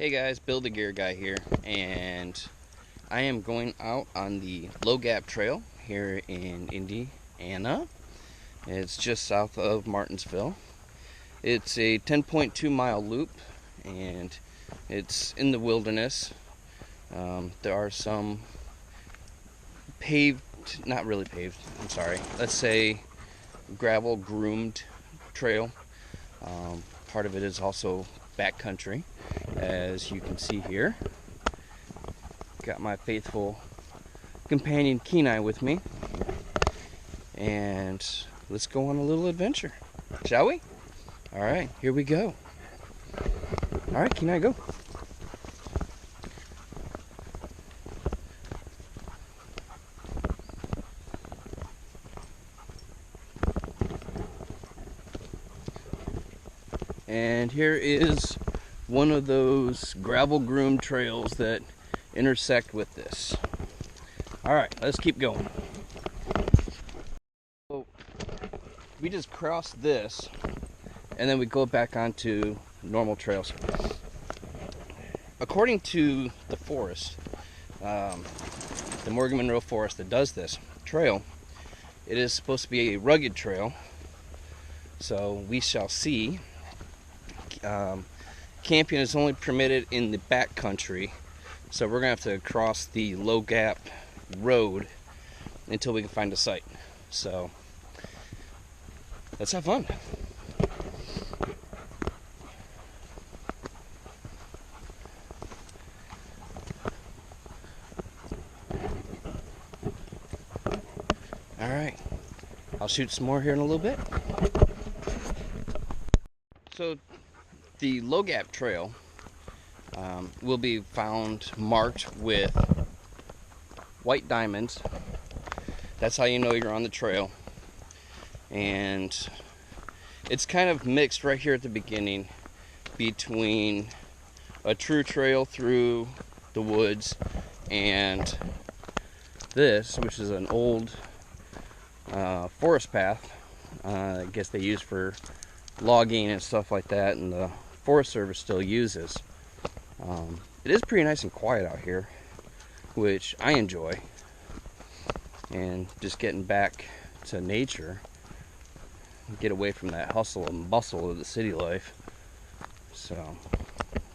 Hey guys, Bill the Gear Guy here, and I am going out on the Low Gap Trail here in Indiana. It's just south of Martinsville. It's a 10.2 mile loop, and it's in the wilderness. There are some paved, not really paved, I'm sorry, let's say gravel groomed trail. Part of it is also backcountry, as you can see here. Got my faithful companion Kenai with me, and let's go on a little adventure, shall we? All right, here we go. All right, Kenai, go. And here is one of those gravel groomed trails that intersect with this. All right, let's keep going. So we just crossed this, and then we go back onto normal trails. According to the forest, the Morgan Monroe Forest that does this trail, it is supposed to be a rugged trail. So we shall see. Camping is only permitted in the back country, so we're gonna have to cross the Low Gap road until we can find a site. So let's have fun. All right, I'll shoot some more here in a little bit. So the Low Gap Trail will be found marked with white diamonds. That's how you know you're on the trail. And it's kind of mixed right here at the beginning between a true trail through the woods and this, which is an old forest path. I guess they use for logging and stuff like that, and the Forest Service still uses. It is pretty nice and quiet out here, which I enjoy, and just getting back to nature, get away from that hustle and bustle of the city life. So,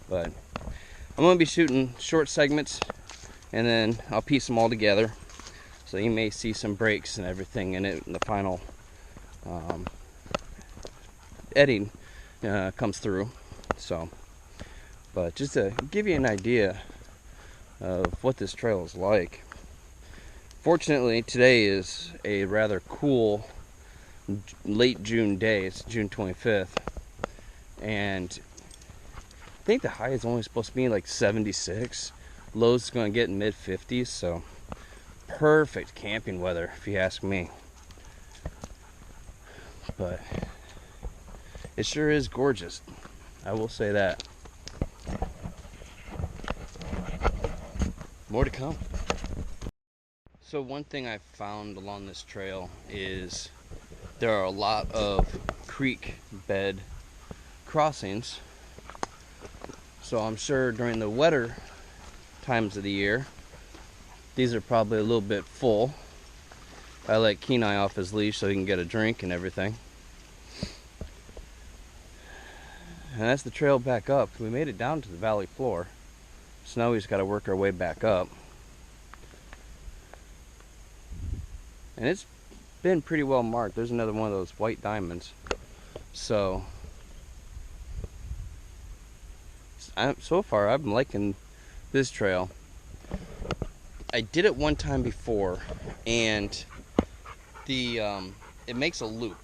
but I'm going to be shooting short segments, and then I'll piece them all together, so you may see some breaks and everything in it in the final editing comes through. So, but just to give you an idea of what this trail is like. Fortunately, today is a rather cool late June day. It's June 25th, and I think the high is only supposed to be like 76. Low's going to get in mid 50s, so perfect camping weather if you ask me. But it sure is gorgeous, I will say that. More to come. So one thing I've found along this trail is there are a lot of creek bed crossings. So I'm sure during the wetter times of the year, these are probably a little bit full. I let Kenai off his leash so he can get a drink and everything. And that's the trail back up. We made it down to the valley floor, so now we just got to work our way back up. And it's been pretty well marked. There's another one of those white diamonds. So so far I'm liking this trail. I did it one time before, and it makes a loop.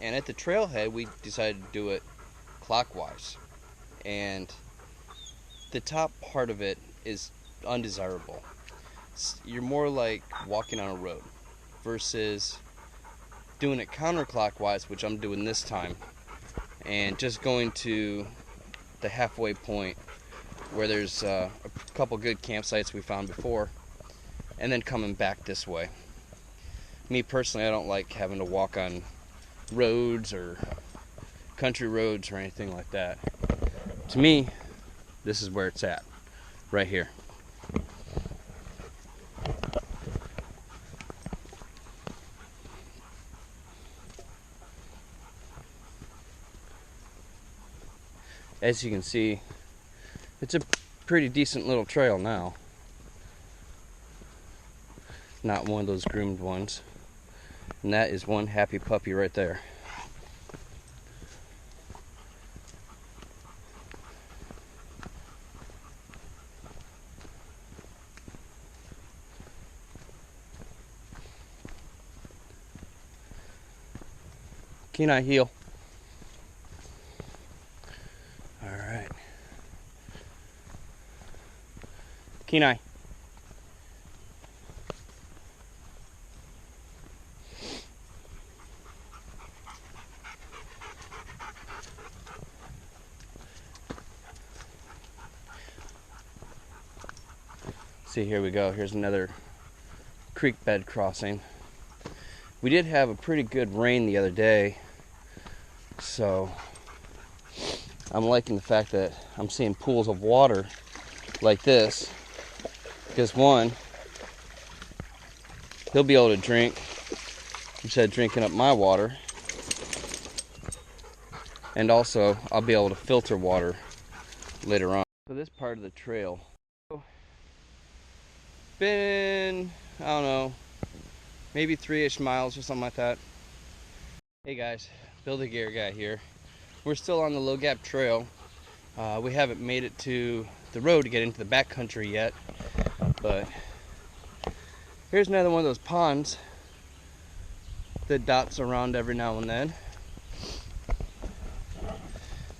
And at the trailhead, we decided to do it clockwise, and the top part of it is undesirable. You're more like walking on a road versus doing it counterclockwise, which I'm doing this time, and just going to the halfway point where there's a couple good campsites we found before, and then coming back this way. Me personally, I don't like having to walk on roads or country roads or anything like that. To me, this is where it's at, right here. As you can see, it's a pretty decent little trail now. Not one of those groomed ones. And that is one happy puppy right there. Kenai, heel. Alright. Kenai. See, here we go. Here's another creek bed crossing. We did have a pretty good rain the other day, so I'm liking the fact that I'm seeing pools of water like this, because one, he'll be able to drink instead of drinking up my water, and also I'll be able to filter water later on. So this part of the trail, been, I don't know, maybe 3-ish miles or something like that. Hey guys, Bill the Gear Guy here. We're still on the Low Gap Trail. We haven't made it to the road to get into the backcountry yet, but here's another one of those ponds that dots around every now and then.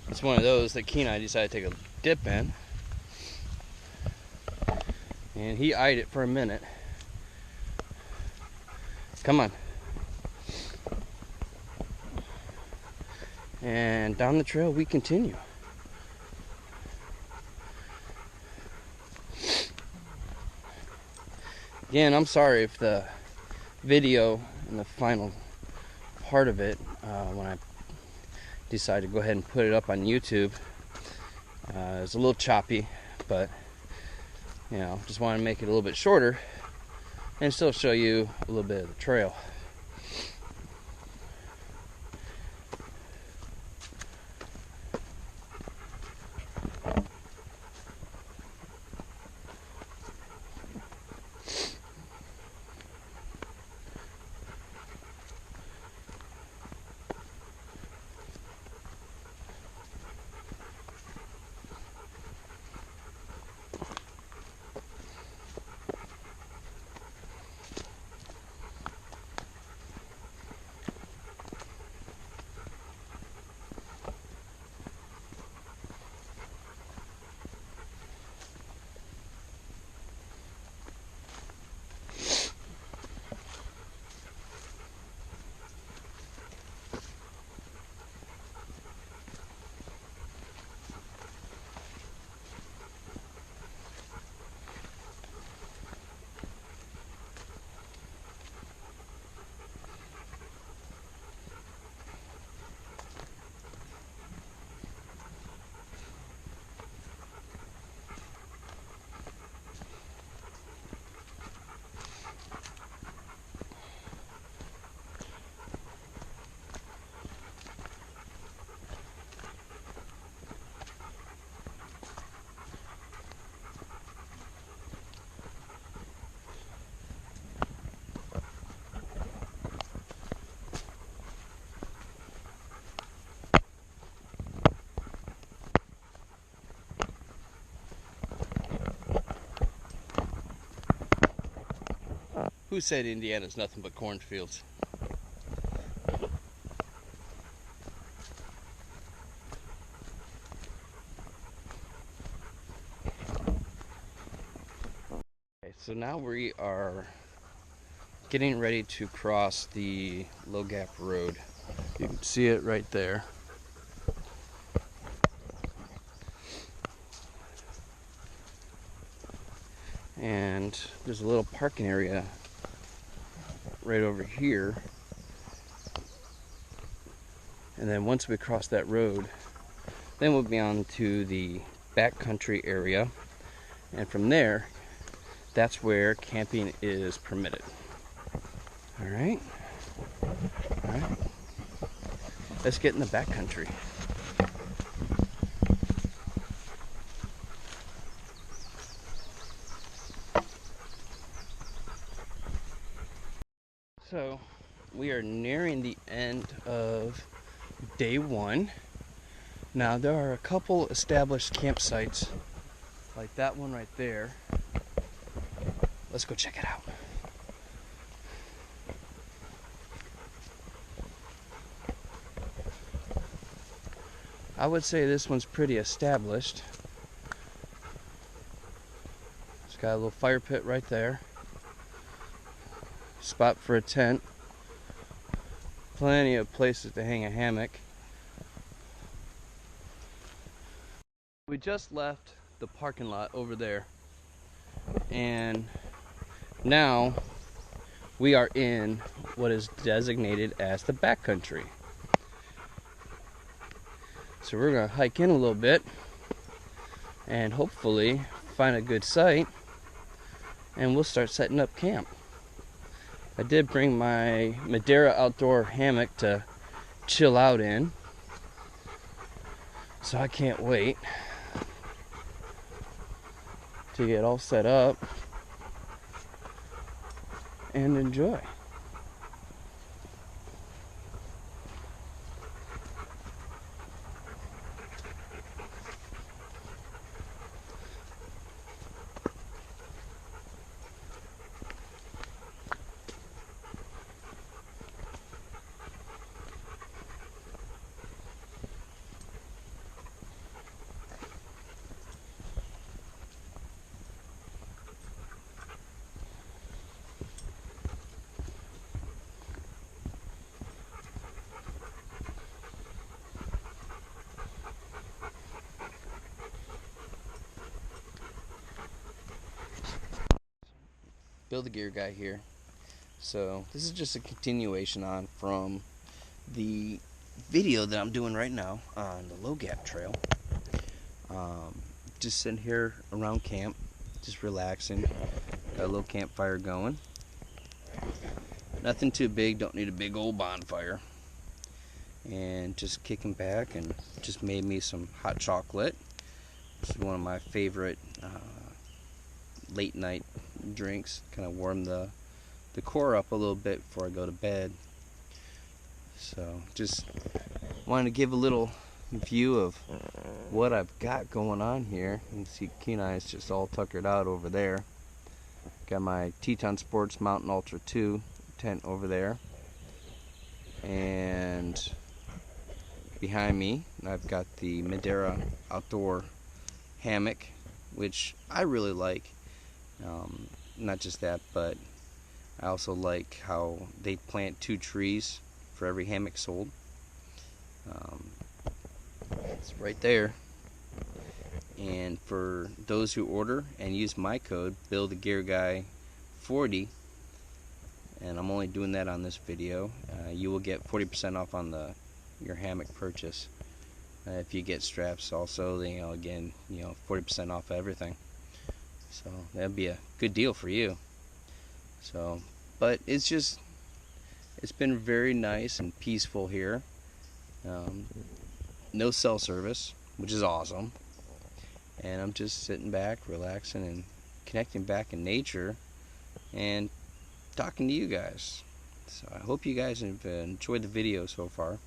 It's one of those that Kenai decided to take a dip in, and he eyed it for a minute. Come on. And down the trail we continue. Again, I'm sorry if the video and the final part of it, when I decided to go ahead and put it up on YouTube, it's a little choppy, but you know, just want to make it a little bit shorter and still show you a little bit of the trail. Who said Indiana's nothing but cornfields? Okay, so now we are getting ready to cross the Low Gap Road. You can see it right there. And there's a little parking area right over here, and then once we cross that road, then we'll be on to the backcountry area, and from there, that's where camping is permitted. All right, let's get in the backcountry. So we are nearing the end of day one. Now there are a couple established campsites like that one right there. Let's go check it out. I would say this one's pretty established. It's got a little fire pit right there. Spot for a tent. Plenty of places to hang a hammock. We just left the parking lot over there, and now we are in what is designated as the backcountry. So we're gonna hike in a little bit and hopefully find a good site, and we'll start setting up camp. I did bring my Madeira outdoor hammock to chill out in, so I can't wait to get all set up and enjoy. Build a Gear guy here. So this is just a continuation on from the video that I'm doing right now on the Low Gap Trail. Just sitting here around camp, just relaxing. Got a little campfire going. Nothing too big, don't need a big old bonfire. And just kicking back, and just made me some hot chocolate. This is one of my favorite late night drinks. Kind of warm the core up a little bit before I go to bed. So just wanted to give a little view of what I've got going on here. You can see Kenai's just all tuckered out over there. Got my Teton Sports Mountain Ultra 2 tent over there, and behind me I've got the Madeira outdoor hammock, which I really like. Not just that, but I also like how they plant 2 trees for every hammock sold. It's right there. And for those who order and use my code BuildAGearGuy40, and I'm only doing that on this video, you will get 40% off on your hammock purchase. If you get straps also, then, again, 40% off everything. So that'd be a good deal for you. So, but it's been very nice and peaceful here. No cell service, which is awesome. And I'm just sitting back, relaxing, and connecting back in nature, and talking to you guys. So I hope you guys have enjoyed the video so far.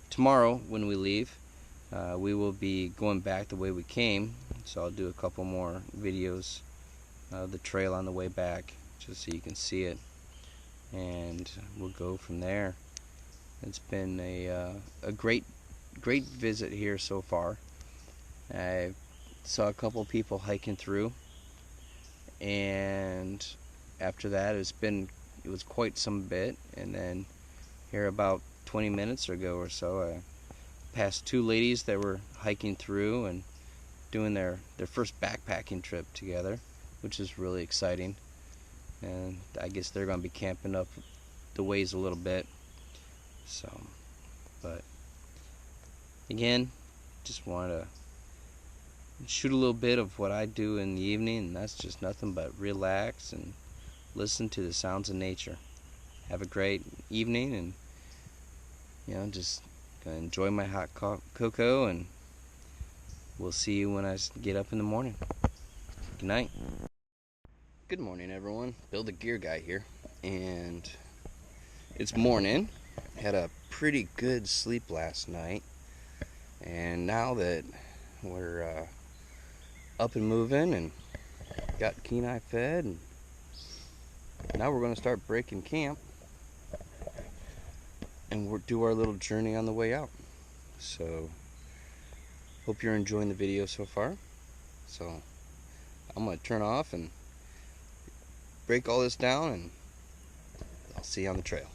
Tomorrow, when we leave, we will be going back the way we came. So I'll do a couple more videos of the trail on the way back, just so you can see it, and we'll go from there. It's been a great visit here so far. I saw a couple people hiking through, and after that it was quite some bit, and then here about 20 minutes ago or so I passed 2 ladies that were hiking through and doing their first backpacking trip together, which is really exciting. And I guess they're going to be camping up the ways a little bit. So, but again, just wanted to shoot a little bit of what I do in the evening, and that's just nothing but relax and listen to the sounds of nature. Have a great evening, and just gonna enjoy my hot cocoa, and we'll see you when I get up in the morning. Good night. Good morning, everyone. Bill the Gear Guy here, and it's morning. Had a pretty good sleep last night, and now that we're up and moving and got Kenai fed, and now we're going to start breaking camp and we'll do our little journey on the way out. So hope you're enjoying the video so far. So I'm going to turn off and break all this down, and I'll see you on the trail.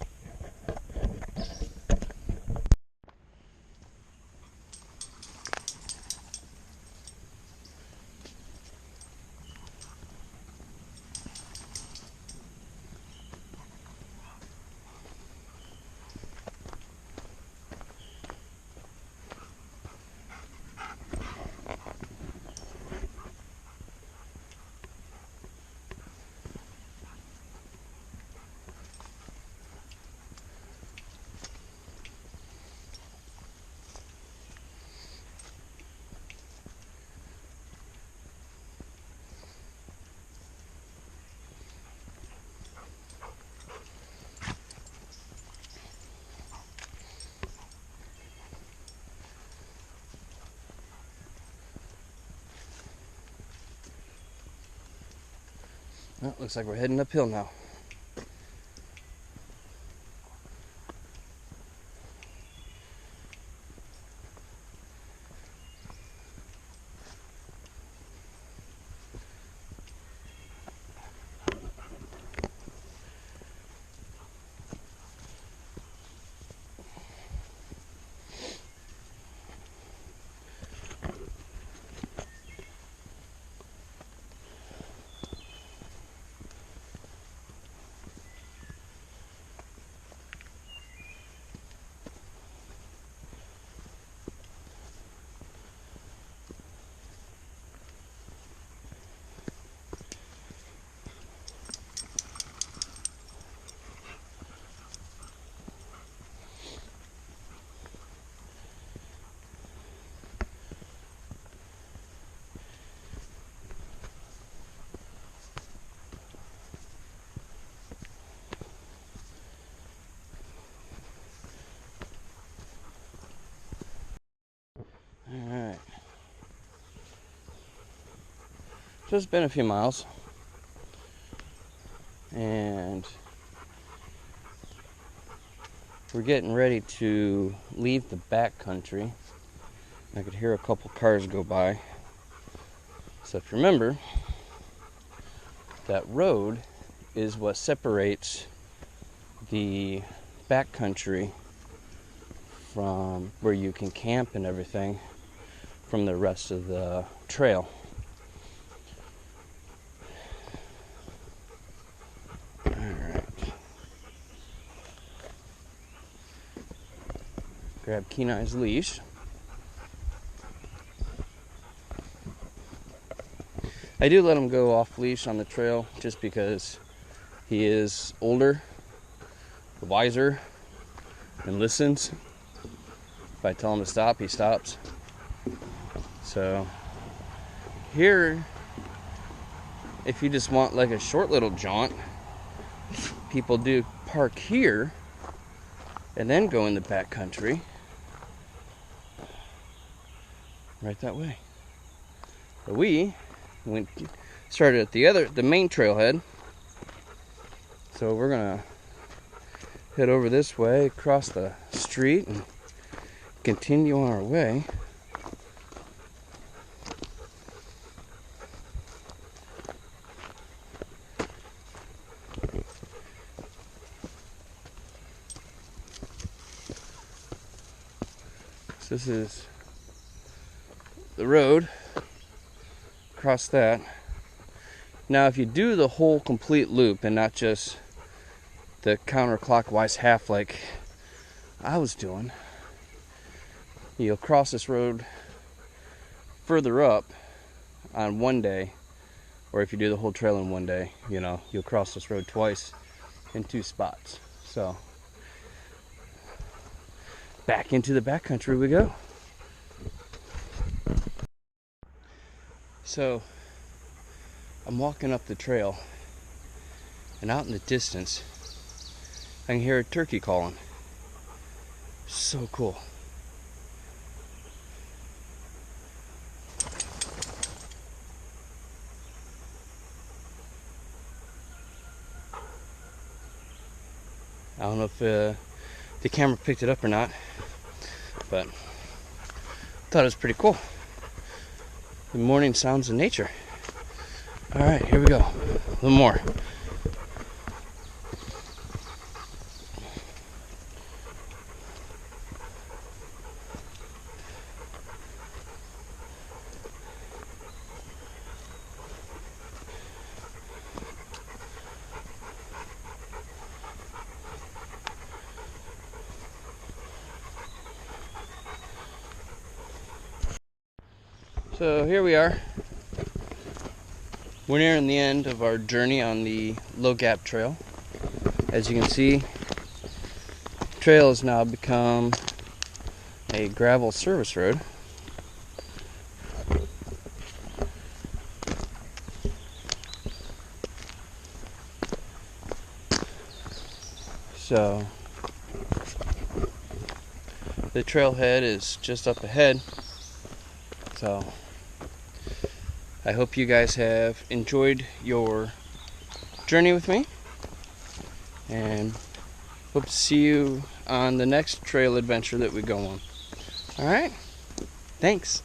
Well, looks like we're heading uphill now. Alright. So it's been a few miles, and we're getting ready to leave the back country. I could hear a couple cars go by. So if you remember, that road is what separates the back country from where you can camp and everything from the rest of the trail. Alright. Grab Kenai's leash. I do let him go off leash on the trail just because he is older, wiser, and listens. If I tell him to stop, he stops. So here, if you just want like a short little jaunt, people do park here and then go in the back country right that way. But we started at the main trailhead. So we're gonna head over this way, across the street, and continue on our way. So this is the road, across that. Now if you do the whole complete loop and not just the counterclockwise half like I was doing, you'll cross this road further up on one day, or if you do the whole trail in one day, you know, you'll cross this road twice in 2 spots. So back into the backcountry we go. So I'm walking up the trail, and out in the distance I can hear a turkey calling. So cool. I don't know if the camera picked it up or not, but I thought it was pretty cool. The morning sounds of nature. Alright, here we go. A little more. So here we are. We're nearing the end of our journey on the Low Gap Trail. As you can see, the trail has now become a gravel service road. So the trailhead is just up ahead. So I hope you guys have enjoyed your journey with me, and hope to see you on the next trail adventure that we go on. Alright, thanks.